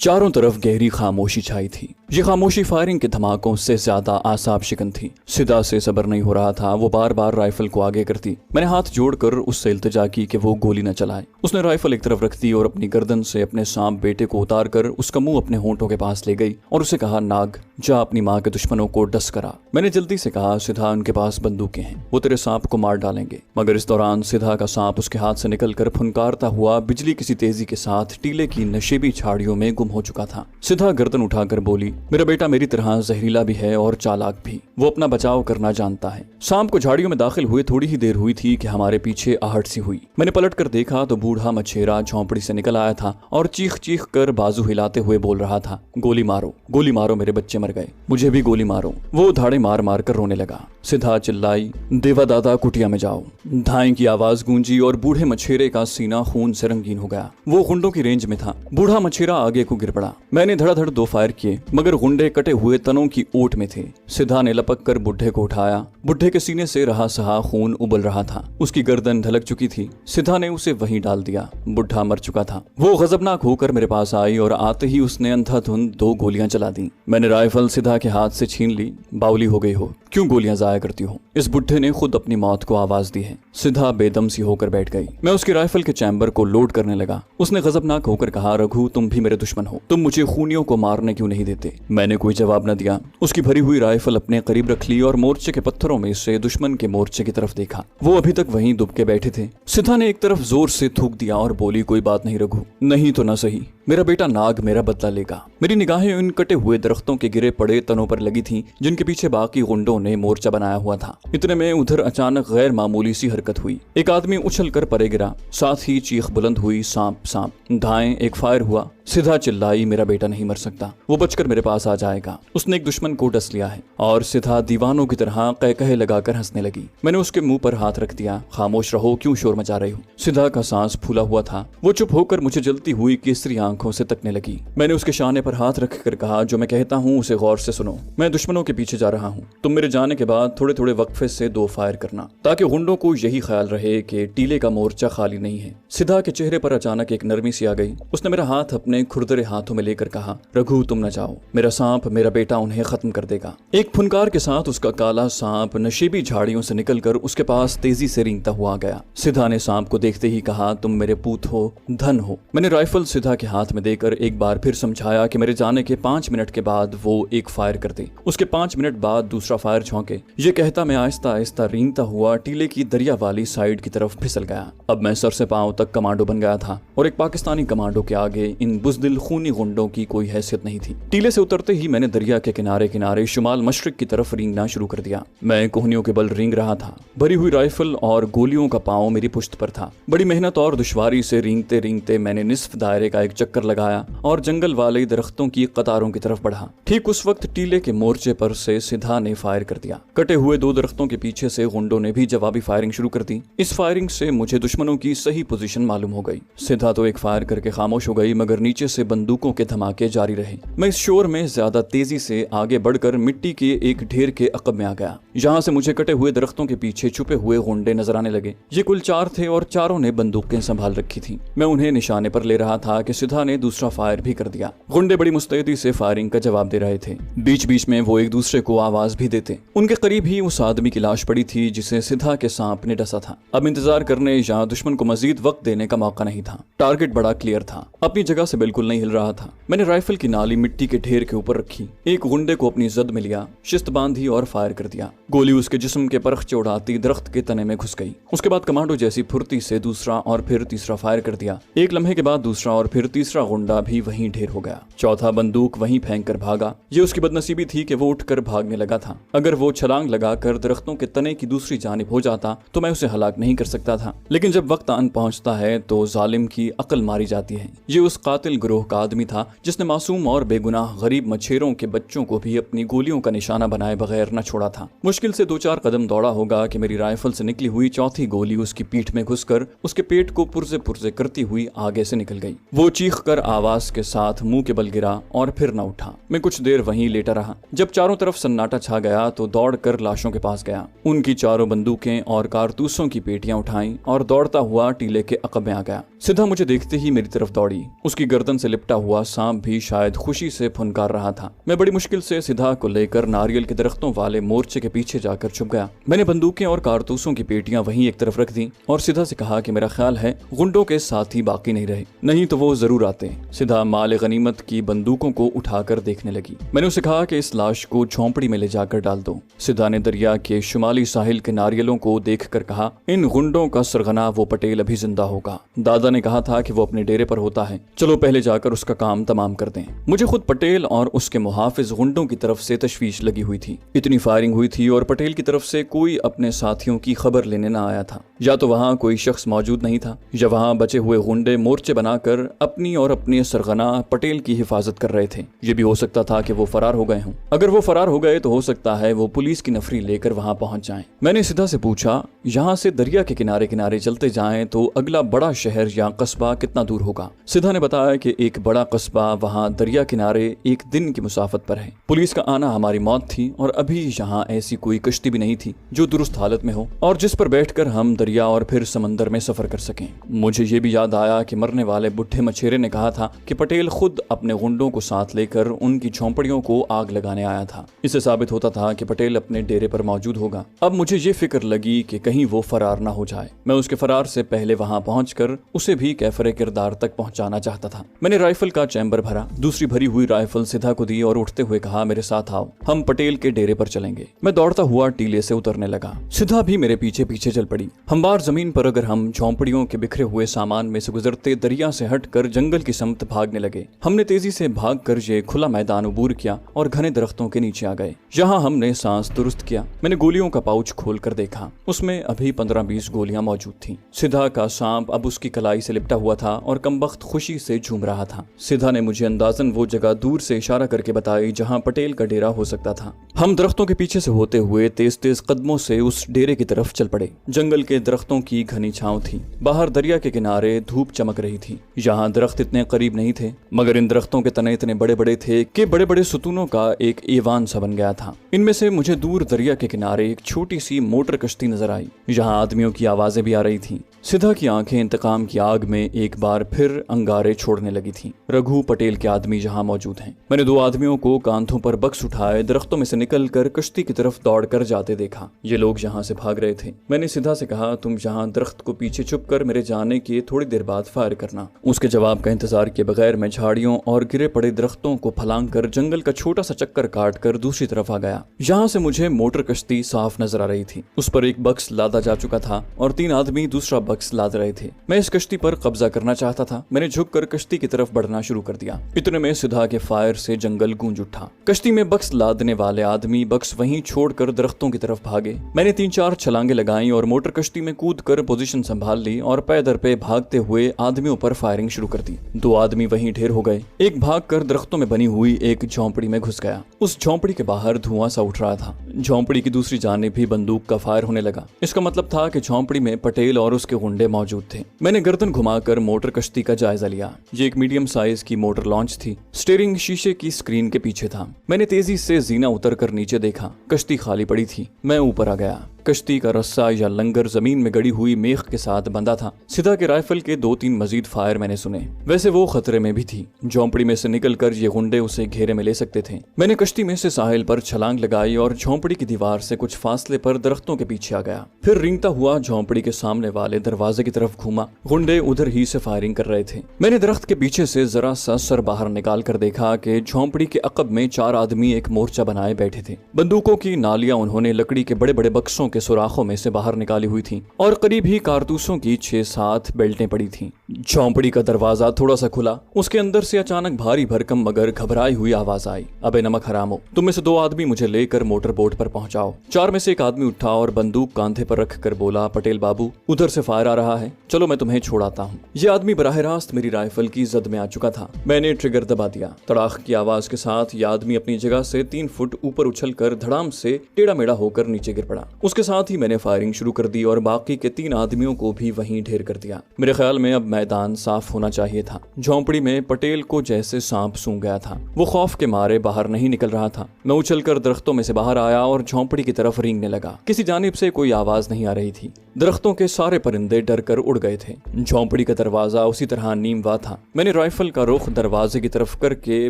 चारों तरफ गहरी खामोशी छाई थी। ये खामोशी फायरिंग के धमाकों से ज्यादा आसाब शिकन थी। सिदा से सब्र नहीं हो रहा था। वो बार बार राइफल को आगे करती। मैंने हाथ जोड़कर उससे इल्तिजा की कि वो गोली न चलाए। उसने राइफल एक तरफ रख दी और अपनी गर्दन से अपने सांप बेटे को उतार कर उसका मुंह अपने होंठों के पास ले गई और उसे कहा, नाग, जा अपनी माँ के दुश्मनों को डस करा। मैंने जल्दी से कहा, सिधा, उनके पास बंदूकें हैं, वो तेरे सांप को मार डालेंगे। मगर इस दौरान सिधा का सांप उसके हाथ से निकलकर फुनकारता हुआ बिजली किसी तेजी के साथ टीले की नशेबी झाड़ियों में गुम हो चुका था। सिधा गर्दन उठाकर बोली, मेरा बेटा मेरी तरह जहरीला भी है और चालाक भी। वो अपना बचाव करना जानता है। सांप को झाड़ियों में दाखिल हुए थोड़ी ही देर हुई थी कि हमारे पीछे आहट सी हुई। मैंने पलट कर देखा तो बूढ़ा मछेरा झोंपड़ी से निकल आया था और चीख चीख कर बाजू हिलाते हुए बोल रहा था, गोली मारो, मेरे बच्चे मर गए, मुझे भी गोली मारो। वो धाड़े मार मार कर रोने लगा। सिधा चिल्लाई, देवा दादा, कुटिया में जाओ। धाई की आवाज गूंजी और बूढ़े मछेरे का सीना खून से रंगीन हो गया। वो गुंडों की रेंज में था। बूढ़ा मछेरा आगे को गिर पड़ा। मैंने धड़ाधड़ 2 फायर किए मगर गुंडे कटे हुए तनों की ओट में थे। सिधा ने लपक कर बुढ़े को उठाया। बुढ़े के सीने से रहा सहा खून उबल रहा था। उसकी गर्दन ढलक चुकी थी। सिधा ने उसे वहीं डाल दिया। बुढ़ा मर चुका था। वो गजबनाक होकर मेरे पास आई और आते ही उसने अंधाधुंध 2 गोलियां चला दी। मैंने राइफल सिधा के हाथ से छीन ली। बावली हो गई हो, क्यों गोलियां जाया करती हो? इस बुढ़े ने खुद अपनी मौत को आवाज दी है। सिधा बेदम सी होकर बैठ गई। मैं उसकी राइफल के चैम्बर को लोड करने लगा। उसने गजबनाक होकर कहा, रघु, तुम भी मेरे दुश्मन हो, तुम मुझे खूनियों को मारने क्यों नहीं देते? मैंने कोई जवाब न दिया। उसकी भरी हुई राइफल अपने करीब रख ली और मोर्चे के पत्थरों में से दुश्मन के मोर्चे की तरफ देखा। वो अभी तक वहीं दुबके बैठे थे। सिधा ने एक तरफ जोर से थूक दिया और बोली, कोई बात नहीं रघु, नहीं तो न सही, मेरा बेटा नाग मेरा बदला लेगा। मेरी निगाहें उन कटे हुए दरख्तों के गिरे पड़े तनों पर लगी थीं, जिनके पीछे बाकी गुंडों ने मोर्चा बनाया हुआ था। इतने में उधर अचानक गैर मामूली सी हरकत हुई। एक आदमी उछल कर परे गिरा। साथ ही चीख बुलंद हुई, सांप सांप। धाएं, एक फायर हुआ। सिधा चिल्लाई, मेरा बेटा नहीं मर सकता, वो बचकर मेरे पास आ जाएगा, उसने एक दुश्मन को डस लिया है। और सिधा दीवानों की तरह कह लगाकर हंसने लगी। मैंने उसके मुंह पर हाथ रख दिया। खामोश रहो, क्यों शोर मचा रही हो? सिधा का सांस फूला हुआ था। वो चुप होकर मुझे जलती हुई केसरी आंखों से तकने लगी। मैंने उसके शाने पर हाथ रख कर कहा, जो मैं कहता हूँ उसे गौर से सुनो। मैं दुश्मनों के पीछे जा रहा हूँ। तुम मेरे जाने के बाद थोड़े थोड़े वक्फे से 2 फायर करना, ताकि गुंडों को यही ख्याल रहे कि टीले का मोर्चा खाली नहीं है। सिधा के चेहरे पर अचानक एक नरमी सी आ गई। उसने मेरा हाथ अपने खुरदरे हाथों में लेकर कहा, रघु, तुम न जाओ, मेरा सांप, मेरा बेटा उन्हें खत्म कर देगा। एक फुनकार के साथ उसका काला सांप नशीबी झाड़ियों से निकलकर उसके पास तेजी से रेंगता हुआ आ गया। सिधा ने सांप को देखते ही कहा, तुम मेरे पूत हो, धन हो। मैंने राइफल सिधा के हाथ में देकर एक बार फिर समझाया कि मेरे जाने के 5 मिनट के बाद वो एक फायर कर दे। उसके 5 मिनट बाद दूसरा फायर झोंके। ये कहता मैं आहिस्ता आहिस्ता रेंगता हुआ टीले की दरिया वाली साइड की तरफ फिसल गया। अब मैं सर से पांव तक कमांडो बन गया था और एक पाकिस्तानी कमांडो के आगे इन बुज़दिल खूनी गुंडों की कोई हैसियत नहीं थी। टीले से उतरते ही मैंने दरिया के किनारे किनारे शुमाल मशरिक की तरफ रेंगना शुरू कर दिया। मैं कोहनियों के बल रेंग रहा था। भरी हुई राइफल और गोलियों का पांव मेरी पुश्त पर था। बड़ी मेहनत और दुश्वारी से रेंगते रेंगते मैंने निस्फ दायरे का एक चक्कर लगाया और जंगल वाले दरख्तों की कतारों की तरफ बढ़ा। ठीक उस वक्त टीले के मोर्चे पर से सिधा ने फायर कर दिया। कटे हुए 2 दरख्तों के पीछे से गुंडों ने भी जवाबी फायरिंग शुरू कर दी। इस फायरिंग से मुझे दुश्मनों की सही पोजीशन मालूम हो गई। सिधा तो एक फायर करके खामोश हो गई, मगर नीचे से बंदूकों के धमाके जारी रहे। मैं इस शोर में ज्यादा तेजी से आगे बढ़कर मिट्टी के एक ढेर के अकब में आ गया। यहाँ से मुझे कटे हुए दरख्तों के पीछे छुपे हुए गुंडे नजर आने लगे। ये कुल 4 थे और चारों ने बंदूकें संभाल रखी थी। मैं उन्हें निशाने पर ले रहा था कि सिधा ने दूसरा फायर भी कर दिया। गुंडे बड़ी मुस्तैदी से फायरिंग का जवाब दे रहे थे। बीच बीच में वो एक दूसरे को आवाज भी देते। उनके करीब ही उस आदमी की लाश पड़ी थी जिसे सिधा के सांप ने डसा था। अब इंतजार करने या दुश्मन को मजीद वक्त देने का मौका नहीं था। टारगेट बड़ा क्लियर था, अपनी जगह से बिल्कुल नहीं हिल रहा था। मैंने राइफल की नाली मिट्टी के ढेर के ऊपर रखी। एक गुंडे को अपनी जद में लिया, शिस्त बांधी और फायर कर दिया। गोली उसके जिस्म के परख उड़ाती दरख्त के तने में घुस गई। उसके बाद कमांडो जैसी फुर्ती से दूसरा और फिर तीसरा फायर कर दिया। एक लम्हे के बाद दूसरा और फिर तीसरा गुंडा भी वहीं ढेर हो गया। चौथा बंदूक वहीं फेंक कर भागा। ये उसकी बदनसीबी थी कि वो उठकर भागने लगा था। अगर वो छलांग लगाकर दरख्तों के तने की दूसरी जानिब हो जाता तो मैं उसे हलाक नहीं कर सकता था। लेकिन जब वक्त आन पहुंचता है तो जालिम की अकल मारी जाती है। ये उस कातिल गिरोह का आदमी था जिसने मासूम और बेगुनाह गरीब मछेरों के बच्चों को भी अपनी गोलियों का निशाना बनाए बगैर न छोड़ा था। मुश्किल से 2-4 कदम दौड़ा होगा कि मेरी राइफल से निकली हुई चौथी गोली उसकी पीठ में घुसकर उसके पेट को पुर्जे पुर्जे करती हुई आगे से निकल गई। वो चीख कर आवाज के साथ मुंह के बल गिरा और फिर न उठा। मैं कुछ देर वहीं लेटा रहा। जब चारों तरफ सन्नाटा छा गया तो दौड़कर लाशों के पास गया। उनकी चारों बंदूकें और कारतूसों की पेटियां उठाई और दौड़ता हुआ टीले के अकब में आ गया। सिधा मुझे देखते ही मेरी तरफ दौड़ी। उसकी गर्दन से लिपटा हुआ सांप भी शायद खुशी से फुनकार रहा था। मैं बड़ी मुश्किल से सिधा को लेकर नारियल के दरख्तों वाले मोर्चे के पीछे जाकर छुप गया। मैंने बंदूकें और कारतूसों की पेटियां वहीं एक तरफ रख दी और सिधा से कहा कि मेरा ख्याल है गुंडों के साथी बाकी नहीं रहे, नहीं तो वो जरूर आते। सिधा माल गनीमत की बंदूकों को उठाकर देखने लगी। मैंने उसे कहा कि इस लाश को झोंपड़ी में ले जाकर डाल दो। सिधा ने दरिया के शुमाली साहिल के नारियलों को देखकर कहा, इन गुंडों का सरगना वो पटेल अभी जिंदा होगा। दादा ने कहा था कि वो अपने डेरे पर होता है, चलो पहले जाकर उसका काम तमाम कर दें। मुझे खुद पटेल और उसके मुहाफिज गुंडों की तरफ से तशवीश लगी हुई थी। इतनी फायरिंग हुई थी और पटेल की तरफ से कोई अपने साथियों की खबर लेने न आया था। या तो वहां कोई शख्स मौजूद नहीं था या वहां बचे हुए गुंडे मोर्चे बनाकर अपनी और अपने सरगना पटेल की हिफाजत कर रहे थे। ये भी हो सकता था कि वो फरार हो गए हों। अगर वो फरार हो गए तो हो सकता है वो पुलिस की नफरी लेकर वहां पहुंच जाएं। मैंने सिधा से पूछा, यहाँ से दरिया के किनारे किनारे चलते जाएं तो अगला बड़ा शहर या कस्बा कितना दूर होगा? सिधा ने बताया कि एक बड़ा कस्बा वहाँ दरिया किनारे एक दिन की मुसाफत पर है। पुलिस का आना हमारी मौत थी और अभी यहाँ ऐसी कोई कश्ती भी नहीं थी जो दुरुस्त हालत में हो और जिस पर बैठकर हम दरिया और फिर समंदर में सफर कर सकें। मुझे ये भी याद आया कि मरने वाले बुढ़े मछेरे ने कहा था कि पटेल खुद अपने गुंडों को साथ लेकर उनकी झोंपड़ियों को आग लगाने आया था। इससे साबित होता था कि पटेल अपने डेरे पर मौजूद होगा। अब मुझे ये फिक्र लगी कि कहीं वो फरार न हो जाए। मैं उसके फरार से पहले वहां पहुंचकर उसे भी कैफरे किरदार तक पहुंचाना चाहता था। मैंने राइफल का चैम्बर भरा, दूसरी भरी हुई राइफल सिधा को दी और उठते हुए कहा, मेरे साथ आओ, हम पटेल के डेरे पर चलेंगे। मैं दौड़ता हुआ टीले से उतरने लगा। सिधा भी मेरे पीछे पीछे चल पड़ी। हमवार जमीन पर अगर हम झोंपड़ियों के बिखरे हुए सामान में से गुजरते दरिया से हटकर जंगल की समत भागने लगे। हमने तेजी से भागकर ये खुला मैदान अबूर किया और घने दरख्तों के नीचे आ गए। यहाँ हमने सांस दुरुस्त किया। मैंने गोलियों का पाउच खोलकर देखा, उसमें अभी 15-20 गोलियां मौजूद थीं। सिधा का सांप अब उसकी कलाई से लिपटा हुआ था और कमबख्त खुशी से झूम रहा था। सिधा ने मुझे अंदाजन वो जगह दूर से इशारा करके बताई जहां पटेल का डेरा हो सकता था। हम दरख्तों के पीछे से होते हुए तेज तेज कदमों से उस डेरे की तरफ चल पड़े। जंगल के दरख्तों की घनी छांव थी। बाहर दरिया के किनारे धूप चमक रही थी। यहाँ दरख्त इतने करीब नहीं थे, मगर इन दरख्तों के तने इतने बड़े बड़े थे कि बड़े बड़े सुतूनों का एक ईवान सा बन गया था। इनमें से मुझे दूर दरिया के किनारे एक छोटी सी मोटर कश्ती नजर आई। यहाँ आदमियों की आवाजें भी आ रही थीं। सिधा की आंखें इंतकाम की आग में एक बार फिर अंगारे छोड़ने लगी थीं। रघु पटेल के आदमी यहाँ मौजूद हैं। मैंने 2 आदमियों को कांधों पर बक्स उठाए दरख्तों में से निकलकर कश्ती की तरफ दौड़कर जाते देखा। ये लोग यहाँ से भाग रहे थे। मैंने सिधा से कहा, तुम यहाँ दरख्त को पीछे छुपकर मेरे जाने के थोड़ी देर बाद फायर करना। उसके जवाब का इंतजार किए बगैर मैं झाड़ियों और गिरे पड़े दरख्तों को फलांग कर जंगल का छोटा सा चक्कर काट कर दूसरी तरफ आ गया। यहाँ से मुझे मोटर कश्ती साफ नजर आ रही थी। उस पर एक बक्स लादा जा चुका था और 3 आदमी दूसरा बक्स लाद रहे थे। मैं इस कश्ती पर कब्जा करना चाहता था। मैंने झुककर कश्ती की तरफ बढ़ना शुरू कर दिया। इतने में सिधा के फायर से जंगल गूंज उठा। कश्ती में बक्स लादने वाले आदमी बक्स वहीं छोड़कर दरख्तों की तरफ भागे। मैंने 3-4 छलांगे लगाई और मोटर कश्ती में कूदकर पोजीशन संभाल ली और पैदर पे भागते हुए आदमियों पर फायरिंग शुरू कर दी। 2 आदमी वहीं ढेर हो गए। एक भागकर दरख्तों में बनी हुई एक झोंपड़ी में घुस गया। उस झोंपड़ी के बाहर धुआं सा उठ रहा था। झोंपड़ी की दूसरी जानिब भी बंदूक का फायर होने लगा। इसका मतलब था कि झोंपड़ी में पटेल और उसके गुंडे मौजूद थे। मैंने गर्दन घुमाकर मोटर कश्ती का जायजा लिया। ये एक मीडियम साइज की मोटर लॉन्च थी। स्टीयरिंग शीशे की स्क्रीन के पीछे था। मैंने तेजी से जीना उतरकर नीचे देखा। कश्ती खाली पड़ी थी। मैं ऊपर आ गया। कश्ती का रस्सा या लंगर जमीन में गड़ी हुई मेख के साथ बंधा था। सिधा के राइफल के 2-3 मजीद फायर मैंने सुने। वैसे वो खतरे में भी थी। झोंपड़ी में से निकलकर ये गुंडे उसे घेरे में ले सकते थे। मैंने कश्ती में से साहिल पर छलांग लगाई और झोंपड़ी की दीवार से कुछ फासले पर दरख्तों के पीछे आ गया। फिर रेंगता हुआ झोंपड़ी के सामने वाले दरवाजे की तरफ घूमा। गुंडे उधर ही से फायरिंग कर रहे थे। मैंने दरख्त के पीछे से जरा सा सर बाहर निकाल कर देखा कि झोंपड़ी के अकब में 4 आदमी एक मोर्चा बनाए बैठे थे। बंदूकों की नालियां उन्होंने लकड़ी के बड़े बड़े बक्सों के सुराखों में से बाहर निकाली हुई थी और करीब ही कारतूसों की 6-7 बेल्टें पड़ी थीं। झोंपड़ी का दरवाजा थोड़ा सा खुला। उसके अंदर से अचानक भारी भरकम मगर घबराई हुई आवाज आई, अबे नमक हरामो, तुम में से 2 आदमी मुझे लेकर मोटर बोट पर पहुंचाओ। 4 में से एक आदमी उठा और बंदूक कांधे पर रख कर बोला, पटेल बाबू, उधर से फायर आ रहा है, चलो मैं तुम्हें छोड़ाता हूँ। ये आदमी बराह रास्त मेरी राइफल की जद में आ चुका था। मैंने ट्रिगर दबा दिया। तड़ाख की आवाज के साथ यह आदमी अपनी जगह से 3 फुट ऊपर उछलकर धड़ाम से टेढ़ा मेढ़ा होकर नीचे गिर पड़ा। उसके साथ ही मैंने फायरिंग शुरू कर दी और बाकी के 3 आदमियों को भी वहीं ढेर कर दिया। मेरे ख्याल में अब मैदान साफ होना चाहिए था। झोंपड़ी में पटेल को जैसे सांप सूंघ गया था। वो खौफ के मारे बाहर नहीं निकल रहा था। मैं उछलकर दरख्तों में से बाहर आया और झोंपड़ी की तरफ रेंगने लगा। किसी जानिब से कोई आवाज नहीं आ रही थी। दरख्तों के सारे परिंदे डर कर उड़ गए थे। झोंपड़ी का दरवाजा उसी तरह नीमवा था। मैंने राइफल का रुख दरवाजे की तरफ करके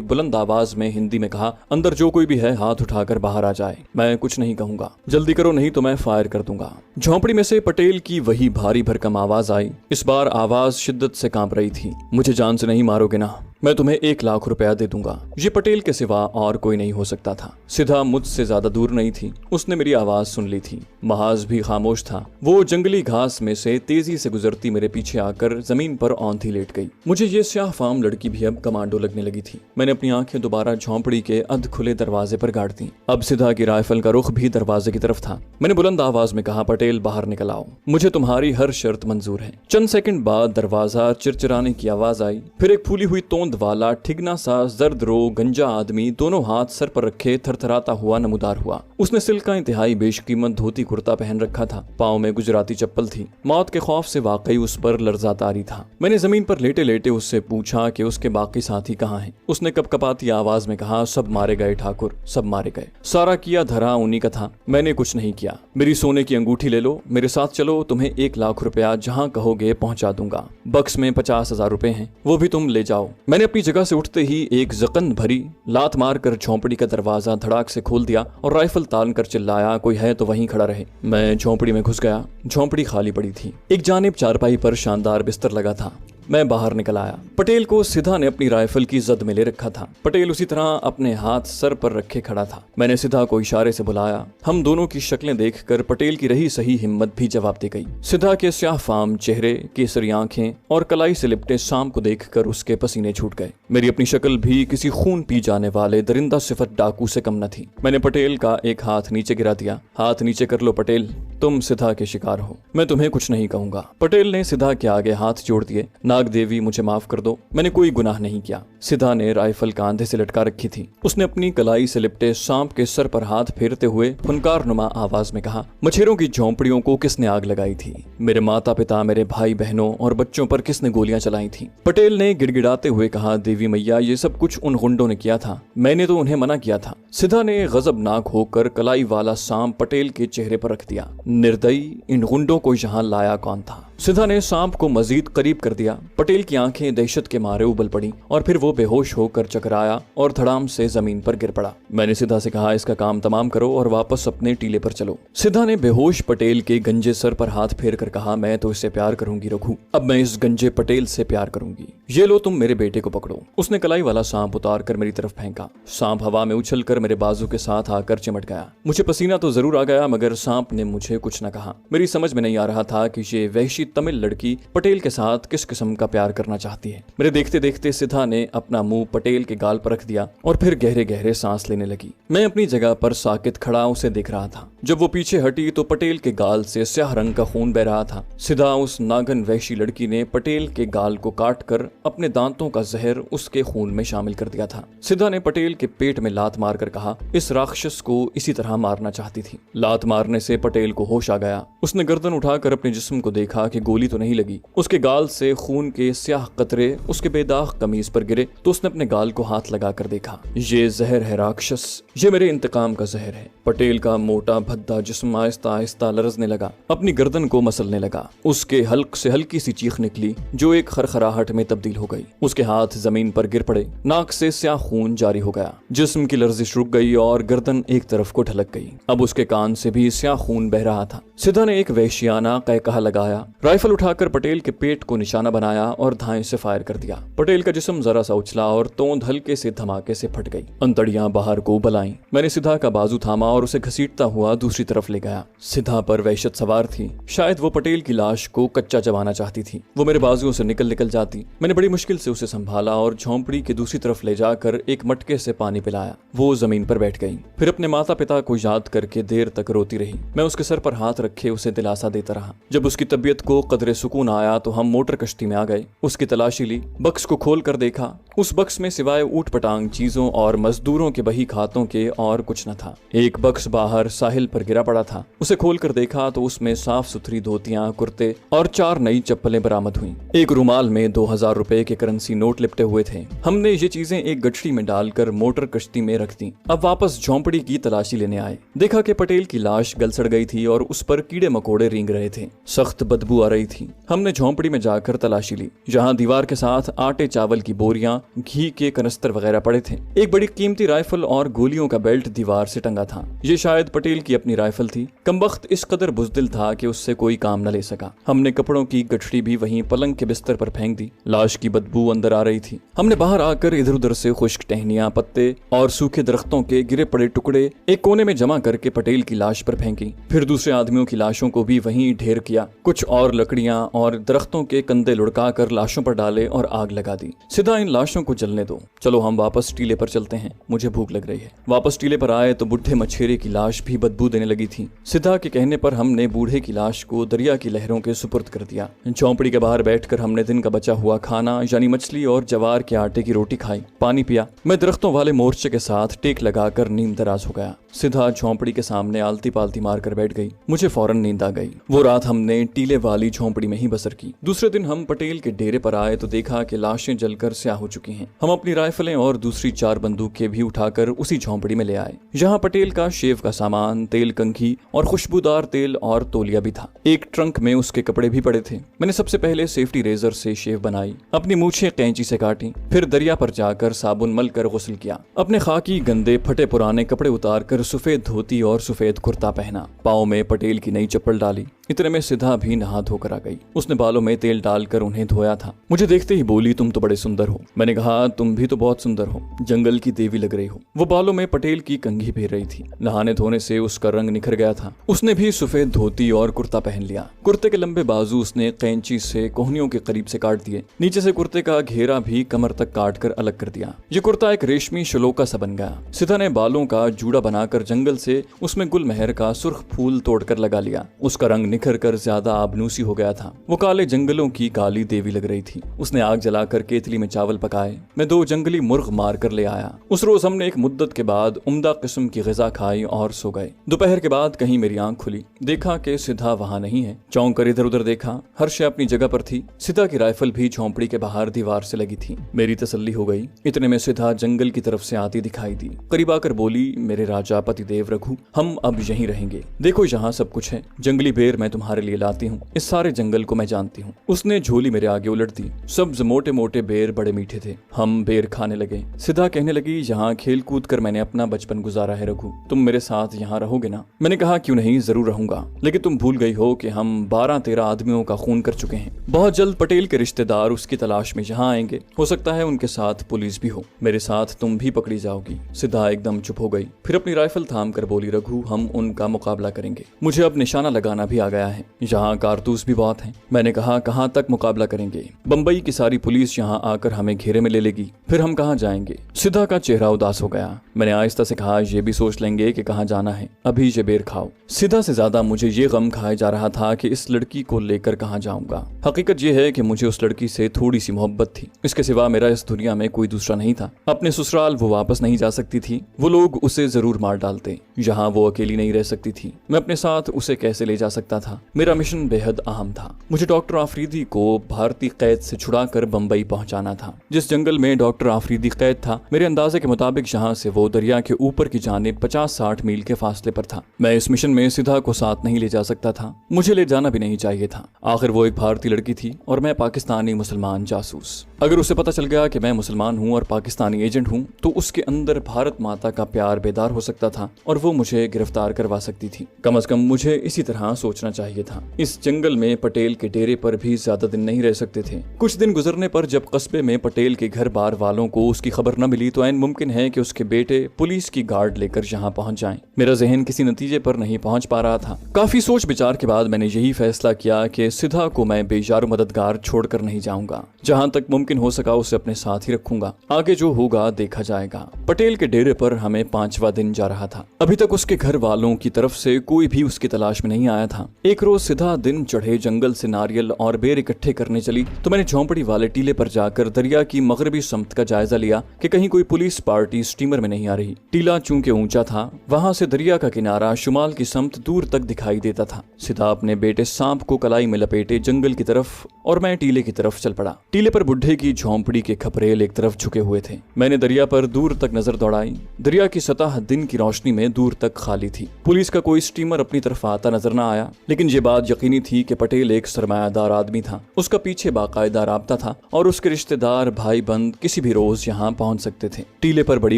बुलंद आवाज में हिंदी में कहा, अंदर जो कोई भी है हाथ उठाकर बाहर आ जाए। मैं कुछ नहीं कहूंगा, जल्दी करो नहीं तो मैं फायर कर दूंगा। झोंपड़ी में से पटेल की वही भारी भरकम आवाज आई। इस बार आवाज शिद्दत से कांप रही थी। मुझे जान से नहीं मारोगे ना? मैं तुम्हें 1 लाख रुपया दे दूंगा। ये पटेल के सिवा और कोई नहीं हो सकता था। सिधा मुझसे ज्यादा दूर नहीं थी, उसने मेरी आवाज सुन ली थी। महाज भी खामोश था। वो जंगली घास में से तेजी से गुजरती मेरे पीछे आकर जमीन पर औंधी लेट गई। मुझे ये स्याह फाम लड़की भी अब कमांडो लगने लगी थी। मैंने अपनी आंखें दोबारा झोंपड़ी के अध खुले दरवाजे पर गाड़ दी। अब सिधा की राइफल का रुख भी दरवाजे की तरफ था। मैंने बुलंद आवाज में कहा, पटेल बाहर निकल आओ, मुझे तुम्हारी हर शर्त मंजूर है। चंद सेकंड बाद दरवाजा चिरचिराने की आवाज आई। फिर एक फूली हुई तोंद वाला ठिगना सा जर्द रो गंजा आदमी दोनों हाथ सर पर रखे थरथराता हुआ नमूदार हुआ। उसने सिल्क का इंतहाई बेशकीमत धोती कुर्ता पहन रखा था। पाँव में गुजराती चप्पल थी। मौत के खौफ से वाकई उस पर लर्जा तारी था। मैंने जमीन पर लेटे लेटे उससे पूछा कि उसके बाकी साथी कहाँ हैं। उसने कपकपाती आवाज में कहा, सब मारे गए ठाकुर, सब मारे गए। सारा किया धरा उन्हीं का था, मैंने कुछ नहीं किया। मेरी सोने की अंगूठी ले लो, मेरे साथ चलो, तुम्हें 1 लाख रुपया जहाँ कहोगे पहुंचा दूंगा। बक्स में 50,000 रुपए हैं, वो भी तुम ले जाओ। मैंने अपनी जगह से उठते ही एक जकन भरी लात मारकर झोंपड़ी का दरवाजा धड़ाक से खोल दिया और राइफल तान कर चिल्लाया, कोई है तो वहीं खड़ा रहे। मैं झोंपड़ी में घुस गया। झोंपड़ी खाली पड़ी थी। एक जानिब चारपाई पर शानदार बिस्तर लगा था। मैं बाहर निकल आया। पटेल को सिधा ने अपनी राइफल की जद में ले रखा था। पटेल उसी तरह अपने हाथ सर पर रखे खड़ा था। मैंने सिधा को इशारे से बुलाया। हम दोनों की शक्लें देखकर पटेल की रही सही हिम्मत भी जवाब दे गई। सिधा के स्याह फाम चेहरे, केसरी आंखें और कलाई से लिपटे शाम को देखकर उसके पसीने छूट गए। मेरी अपनी शक्ल भी किसी खून पी जाने वाले दरिंदा सिफत डाकू से कम न थी। मैंने पटेल का एक हाथ नीचे गिरा दिया। हाथ नीचे कर लो पटेल, तुम सिधा के शिकार हो, मैं तुम्हें कुछ नहीं कहूंगा। पटेल ने सिधा के आगे हाथ जोड़ दिए। नाग देवी मुझे माफ कर दो, मैंने कोई गुनाह नहीं किया। सिधा ने राइफल कांधे से लटका रखी थी। उसने अपनी कलाई से लिपटे सांप के सर पर हाथ फेरते हुए फुनकार नुमा आवाज में कहा, मछेरों की झोंपड़ियों को किसने आग लगाई थी? मेरे माता पिता, मेरे भाई बहनों और बच्चों पर किसने गोलियां चलाई थी? पटेल ने गिड़गिड़ाते हुए कहा, देवी मैया, ये सब कुछ उन गुंडों ने किया था, मैंने तो उन्हें मना किया था। सिधा ने गजबनाक होकर कलाई वाला सांप पटेल के चेहरे पर रख दिया। निर्दयी, इन गुंडों को यहाँ लाया कौन था? सिधा ने सांप को मजीद करीब कर दिया। पटेल की आंखें दहशत के मारे उबल पड़ी और फिर वो बेहोश होकर चकराया और धड़ाम से जमीन पर गिर पड़ा। मैंने सिधा से कहा, इसका काम तमाम करो और वापस अपने टीले पर चलो। सिधा ने बेहोश पटेल के गंजे सर पर हाथ फेर कर कहा, मैं तो इससे प्यार करूंगी रघु, अब मैं इस गंजे पटेल से प्यार करूंगी। ये लो, तुम मेरे बेटे को पकड़ो। उसने कलाई वाला सांप उतार कर मेरी तरफ फेंका। सांप हवा में उछल कर मेरे बाजू के साथ आकर चिमट गया। मुझे पसीना तो जरूर आ गया, मगर सांप ने मुझे कुछ न कहा। मेरी समझ में नहीं आ रहा था कि ये वहशी तमिल लड़की पटेल के साथ किस किस्म का प्यार करना चाहती है। मेरे देखते देखते सिधा ने अपना मुंह पटेल के गाल पर रख दिया और फिर गहरे गहरे सांस लेने लगी। मैं अपनी जगह पर साकित खड़ा उसे देख रहा था। जब वो पीछे हटी तो पटेल के गाल से स्याह रंग का खून बह रहा था। सिधा उस नागन वहशी लड़की ने पटेल के गाल को काट कर अपने दांतों का जहर उसके खून में शामिल कर दिया था। सिधा ने पटेल के पेट में लात मारकर कहा, इस राक्षस को इसी तरह मारना चाहती थी। लात मारने से पटेल को होश आ गया। उसने गर्दन उठाकर अपने जिस्म को देखा कि गोली तो नहीं लगी। उसके गाल से खून के स्याह कतरे उसके बेदाग कमीज पर गिरे तो उसने अपने गाल को हाथ लगाकर देखा। ये जहर है राक्षस, ये मेरे इंतकाम का जहर है। पटेल का मोटा भद्दा जिस्म आहिस्ता आहिस्ता लरजने लगा, अपनी गर्दन को मसलने लगा। उसके हल्क से हल्की सी चीख निकली जो एक खरखराहट में तब्दील हो गई। उसके हाथ जमीन पर गिर पड़े। नाक से स्याह खून जारी हो गया। जिस्म की लर्जिश रुक गई और गर्दन एक तरफ को ढलक गई। अब उसके कान से भी स्याह खून बह रहा था। सिधा ने एक वहशियाना कहकहा लगाया, राइफल उठाकर पटेल के पेट को निशाना बनाया और धाएं से फायर कर दिया। पटेल का जिस्म जरा सा उछला और तोंद हल्के से धमाके से फट गई। अंतड़ियां बाहर को उबल आईं। मैंने सिधा का बाजू थामा और उसे घसीटता हुआ दूसरी तरफ ले गया। सिधा पर वहशत सवार थी। शायद वो पटेल की लाश को कच्चा चबाना चाहती थी। वो मेरे बाजुओं से निकल जाती। मैंने बड़ी मुश्किल से उसे संभाला और झोंपड़ी की दूसरी तरफ ले जाकर एक मटके से पानी पिलाया। वो जमीन पर बैठ गई। फिर अपने माता पिता को याद करके देर तक रोती रही। मैं उसके सर पर हाथ रखे उसे दिलासा देता रहा। जब उसकी तबीयत को कदरे सुकून आया तो हम मोटर कश्ती में आ गए। उसकी तलाशी ली, बक्स को खोल कर देखा। उस बक्स में सिवाय ऊट पटांग चीजों और मजदूरों के बही खातों के और कुछ न था। एक बक्स बाहर साहिल पर गिरा पड़ा था। उसे खोल कर देखा तो उसमें साफ सुथरी धोतियां, कुर्ते और 4 नई चप्पलें बरामद हुई। एक रुमाल में 2000 रुपए के करेंसी नोट लिपटे हुए थे। हमने ये चीजें एक गठरी में डालकर मोटर कश्ती में रख दी। अब वापस झोंपड़ी की तलाशी लेने आए। देखा कि पटेल की लाश गल सड़ गई थी और उस पर कीड़े मकोड़े रेंग रहे थे। सख्त बदबू आ रही थी। हमने झोंपड़ी में जाकर तलाशी ली, जहाँ दीवार के साथ आटे चावल की बोरियां, घी के कनस्तर वगैरह पड़े थे। एक बड़ी कीमती राइफल और गोलियों का बेल्ट दीवार से टंगा था। ये शायद पटेल की अपनी राइफल थी। कमबख्त इस कदर बुजदिल था कि उससे कोई काम न ले सका। हमने कपड़ों की गठड़ी भी वहीं पलंग के बिस्तर पर फेंक दी। लाश की बदबू अंदर आ रही थी। हमने बाहर आकर इधर उधर से खुश्क टहनियां, पत्ते और सूखे दरख्तों के गिरे पड़े टुकड़े एक कोने में जमा करके पटेल की लाश पर फेंकी। फिर दूसरे आदमियों की लाशों को भी वहीं ढेर किया। कुछ और लकड़ियां और दरख्तों के कंधे लुढ़का कर लाशों पर डाले और आग लगा दी। सीधा इन लाशों को जलने दो, चलो हम वापस टीले पर चलते हैं, मुझे भूख लग रही है। वापस टीले पर आए तो बुढ़े मछेरे की लाश भी बदबू देने लगी थी। सिद्धा के कहने पर हमने बूढ़े की लाश को दरिया की लहरों के सुपुर्द कर दिया। झोंपड़ी के बाहर बैठकर हमने दिन का बचा हुआ खाना यानी मछली और जवार के आटे की रोटी खाई, पानी पिया। मैं दरख्तों वाले मोर्चे के साथ टेक लगाकर नींद दराज हो गया। सिद्धा झोंपड़ी के सामने आलती पालती मारकर बैठ गई। मुझे फौरन नींद आ गई। वो रात हमने टीले वाली झोंपड़ी में ही बसर की। दूसरे दिन हम पटेल के डेरे पर आए तो देखा कि लाशें जलकर स्याह हो चुकी हैं। हम अपनी राइफलें और दूसरी 4 बंदूकें भी उठाकर उसी झोंपड़ी में ले आए। यहाँ पटेल का शेव का सामान, तेल कंघी और खुशबूदार तेल और तौलिया भी था। एक ट्रंक में उसके कपड़े भी पड़े थे। मैंने सबसे पहले सेफ्टी रेजर से शेव बनाई, अपनी मूछें कैंची से काटी, फिर दरिया पर जाकर साबुन मल कर गुस्ल किया। अपने खाकी गंदे फटे पुराने कपड़े उतार कर सफेद धोती और सफेद कुर्ता पहना। पाँव में पटेल की नई चप्पल डाली। इतने में सिद्धा भी नहा धोकर आ गई। उसने बालों में तेल डालकर उन्हें धोया था। मुझे देखते ही बोली, तुम तो बड़े सुंदर हो। मैंने कहा, तुम भी तो बहुत सुंदर हो, जंगल की देवी लग रही हो। वो बालों में पटेल की कंघी फेर रही थी। नहाने धोने से उसका रंग निखर गया था। उसने भी सफेद धोती और कुर्ता पहन लिया। कुर्ते के लंबे बाजू उसने कैंची से कोहनियों के करीब से काट दिए। नीचे से कुर्ते का घेरा भी कमर तक काट कर अलग कर दिया। ये कुर्ता एक रेशमी शलोका सा बन गया। सिद्धा ने बालों का जूड़ा बनाकर जंगल से उसमें गुलमहर का सुर्ख फूल तोड़कर लगा लिया। उसका रंग निखर कर ज्यादा आबनूसी हो गया था। वो काले जंगलों की काली देवी लग रही थी। उसने आग जलाकर केतली में चावल पकाए। मैं 2 जंगली मुर्ग मार कर ले आया। उस रोज हमने एक मुद्दत के बाद उम्दा किस्म की ग़िज़ा खाई और सो गए। दोपहर के बाद कहीं मेरी आंख खुली, देखा कि सिद्धा वहां नहीं है। चौंक कर इधर उधर देखा, हर शय अपनी जगह पर थी। सिद्धा की राइफल भी झोंपड़ी के बाहर दीवार से लगी थी। मेरी तसल्ली हो गई। इतने में सिद्धा जंगल की तरफ से आती दिखाई दी। करीब आकर बोली, मेरे राजा पतिदेव रघु, हम अब यहीं रहेंगे। देखो यहाँ सब कुछ है। जंगली बेर मैं तुम्हारे लिए लाती हूँ। इस सारे जंगल को मैं जानती हूँ। उसने झोली मेरे आगे उलट दी। सब्ज मोटे मोटे बेर बड़े मीठे थे। हम बेर खाने लगे। सिद्धा कहने लगी, यहाँ खेल कूद कर मैंने अपना बचपन गुजारा है रघु, तुम मेरे साथ यहाँ रहोगे ना? मैंने कहा, क्यों नहीं, जरूर रहूंगा, लेकिन तुम भूल गई हो कि हम 12-13 आदमियों का खून कर चुके हैं। बहुत जल्द पटेल के रिश्तेदार उसकी तलाश में यहाँ आएंगे। हो सकता है उनके साथ पुलिस भी हो। मेरे साथ तुम भी पकड़ी जाओगी। सिद्धा एकदम चुप हो गई। फिर अपनी राइफल थाम कर बोली, रघु, हम उनका मुकाबला करेंगे। मुझे अब निशाना लगाना भी आ गया है। यहाँ कारतूस भी बहुत हैं। मैंने कहा, कहाँ तक मुकाबला करेंगे? बंबई की सारी पुलिस यहाँ आकर हमें घेरे में ले लेगी, फिर हम कहाँ जाएंगे? सिद्धा का चेहरा उदास हो गया। मैंने आहिस्ता से कहा, ये भी सोच लेंगे कि कहाँ जाना है, अभी ये बेर खाओ। सिद्धा से ज्यादा मुझे ये गम खाया जा रहा था कि इस लड़की को लेकर कहाँ जाऊंगा। हकीकत ये है कि मुझे उस लड़की से थोड़ी सी मोहब्बत थी। इसके सिवा मेरा इस दुनिया में कोई दूसरा नहीं था। अपने ससुराल वो वापस नहीं जा सकती थी। वो लोग उसे जरूर मार डालते। यहाँ वो अकेली नहीं रह सकती थी। मैं अपने साथ उसे कैसे ले जा सकता था? मेरा मिशन बेहद अहम था। मुझे डॉक्टर आफरीदी को भारतीय कैद से छुड़ाकर बंबई पहुंचाना था। जिस जंगल में डॉक्टर आफरीदी कैद था, मेरे अंदाजे के मुताबिक यहाँ से वो दरिया के ऊपर की जानिब 50-60 मील के फासले पर था। मैं इस मिशन में सिद्धा को साथ नहीं ले जा सकता था। मुझे ले जाना भी नहीं चाहिए था। आखिर वो एक भारतीय लड़की थी और मैं पाकिस्तानी मुसलमान जासूस। अगर उसे पता चल गया कि मैं मुसलमान हूँ और पाकिस्तानी एजेंट हूँ, तो उसके अंदर भारत माता का प्यार बेदार हो सकता था और वो मुझे गिरफ्तार करवा सकती थी। कम से कम मुझे इसी तरह सोचना चाहिए था। इस जंगल में पटेल के डेरे पर भी ज्यादा दिन नहीं रह सकते थे। कुछ दिन गुजरने पर जब कस्बे में पटेल के घर बार वालों को उसकी खबर न मिली, तो ऐन मुमकिन है कि उसके बेटे पुलिस की गार्ड लेकर यहाँ पहुँच जाएं। मेरा जहन किसी नतीजे पर नहीं पहुँच पा रहा था। काफी सोच विचार के बाद मैंने यही फैसला किया कि सिद्धा को मैं बेजार मददगार छोड़कर नहीं जाऊंगा। जहाँ तक मुमकिन हो सका उसे अपने साथ ही रखूंगा। आगे जो होगा देखा जाएगा। पटेल के डेरे पर हमें 5वां दिन जा रहा था। अभी तक उसके घर वालों की तरफ से कोई भी उसकी तलाश में नहीं आया था। एक रोज सिधा दिन चढ़े जंगल से नारियल और बेर इकट्ठे करने चली तो मैंने झोंपड़ी वाले टीले पर जाकर दरिया की मगरबी समत का जायजा लिया कि कहीं कोई पुलिस पार्टी स्टीमर में नहीं आ रही। टीला चूंकि ऊंचा था, वहां से दरिया का किनारा शुमाल की समत दूर तक दिखाई देता था। सिधा अपने बेटे सांप को कलाई में लपेटे जंगल की तरफ और मैं टीले की तरफ चल पड़ा। टीले पर बुढ़े की झोंपड़ी के खपरेल एक तरफ झुके हुए थे। मैंने दरिया पर दूर तक नजर दौड़ाई। दरिया की सतह दिन की रोशनी में दूर तक खाली थी। पुलिस का कोई स्टीमर अपनी तरफ आता नजर न आया, लेकिन ये बात यकीनी थी कि पटेल एक सरमायादार आदमी था। उसका पीछे बाकायदा राब्ता था और उसके रिश्तेदार भाई बंद किसी भी रोज यहाँ पहुंच सकते थे। टीले पर बड़ी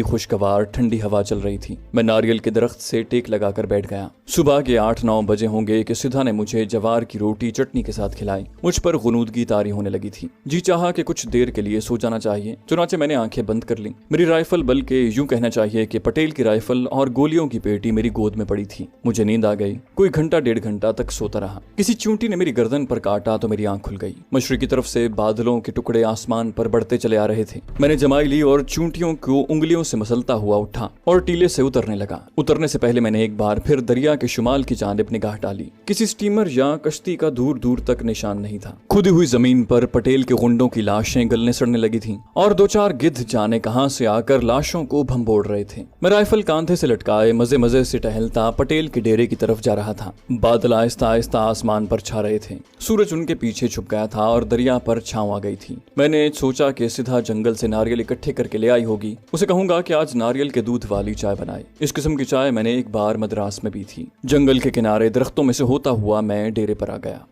खुशगवार ठंडी हवा चल रही थी। मैं नारियल के दरख्त से टेक लगाकर बैठ गया। सुबह के 8-9 बजे होंगे कि सिधा ने मुझे जवार की रोटी चटनी के साथ खिलाई। मुझ पर गुनूदगी तारी होने लगी थी। जी चाहा कि कुछ देर के लिए सो जाना चाहिए, चुनाचे मैंने आंखें बंद कर ली। मेरी राइफल, बल्कि यूं कहना चाहिए कि पटेल की राइफल और गोलियों की पेटी मेरी गोद में पड़ी थी। मुझे नींद आ गई। कोई घंटा 1.5 घंटा तक सोता रहा। किसी चूंटी ने मेरी गर्दन पर काटा तो मेरी आंख खुल गई। मशरिक की तरफ से बादलों के टुकड़े आसमान पर बढ़ते चले आ रहे थे। मैंने जमाई ली और चूंटियों को उंगलियों से मसलता हुआ उठा और टीले से उतरने लगा। उतरने से पहले मैंने एक बार फिर दरिया के शुमाल की जानिब निगाह डाली। किसी स्टीमर या कश्ती का दूर दूर तक निशान नहीं था। खुदी हुई जमीन पर पटेल के गुंडों की लाशें गलने सड़ने लगी थीं और 2-4 गिद्ध जाने कहां से आकर लाशों को भंबोड़ रहे थे। मैं राइफल कांधे से लटकाए मजे मजे से टहलता पटेल के डेरे की तरफ जा रहा था। बादल आहिस्ता आहिस्ता आसमान पर छा रहे थे। सूरज उनके पीछे छुप गया था और दरिया पर छांव आ गई थी। मैंने सोचा कि सीधा जंगल से नारियल इकट्ठे करके ले आई होगी। उसे कहूंगा कि आज नारियल के दूध वाली चाय बनाए। इस किस्म की चाय मैंने एक बार मद्रास में पी थी। जंगल के किनारे दरख्तों में से होता हुआ मैं डेरे पर आ गया।